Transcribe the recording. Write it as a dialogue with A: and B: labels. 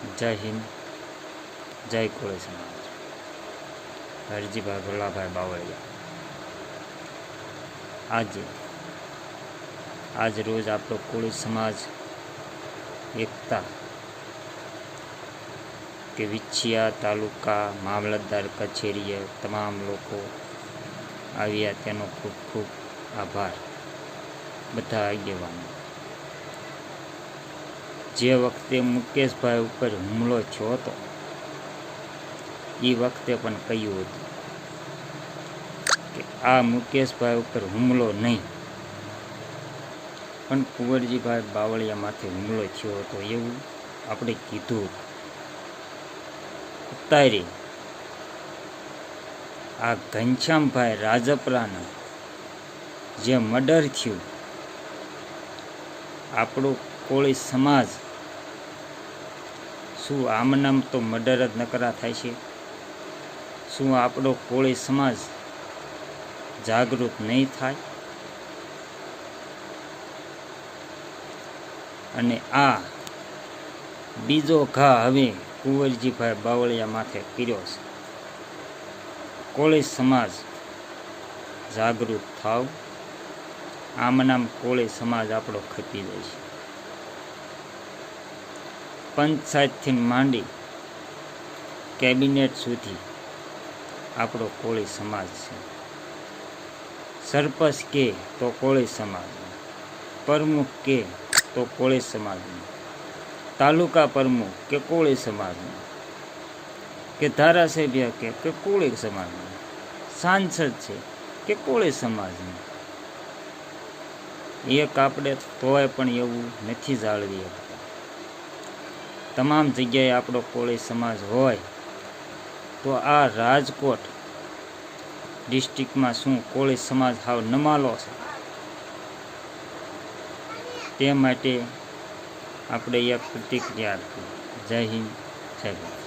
A: જય હિન્દ, જય કોળી સમાજ. હરજીભાઈ ભોલાભાઈ બાવળિયા. આજ રોજ આપણો કોળી સમાજ એકતા કે વિછિયા તાલુકા મામલતદાર કચેરીએ તમામ લોકો આવ્યા, તેનો ખૂબ ખૂબ આભાર. બધા આગેવાનો, જે વખતે મુકેશભાઈ ઉપર હુમલો થયો હતો એ વખતે પણ કહ્યું હતું કે આ મુકેશભાઈ ઉપર હુમલો નહીં, પણ કુંવરજીભાઈ બાવળિયા માથે હુમલો થયો હતો એવું આપણે કીધું હતું. અત્યારે આ ઘનશ્યામભાઈ રાજપરાના જે મર્ડર થયું, આપણો કોળી સમાજ શું આમનામ તો મર્ડર જ નકરા થાય છે? શું આપણો કોળી સમાજ જાગૃત નહીં થાય? અને આ બીજો ઘા હવે કુંવરજીભાઈ બાવળિયા માથે કર્યો છે. કોળી સમાજ જાગૃત થાવ, આમનામ કોળી સમાજ આપણો ખપી જાય છે. પંચાયતથી માંડી કેબિનેટ સુધી આપણો કોળી સમાજ છે. સરપંચ કે તો કોળી સમાજ, પ્રમુખ કે તો કોળી સમાજનું, તાલુકા પ્રમુખ કે કોળી સમાજનું, કે ધારાસભ્ય કે કોળી સમાજનું, સાંસદ છે કે કોળી સમાજનું. એક આપણે તોય પણ એવું નથી જાળવી શકતા. તમામ જગ્યાએ આપણો કોળી સમાજ હોય તો આ રાજકોટ ડિસ્ટ્રિક્ટમાં શું કોળી સમાજ હાવ નમાલો છે? તે માટે આપણે એક પ્રતિક્રિયા આપી. જય હિન્દ, જય ભારત.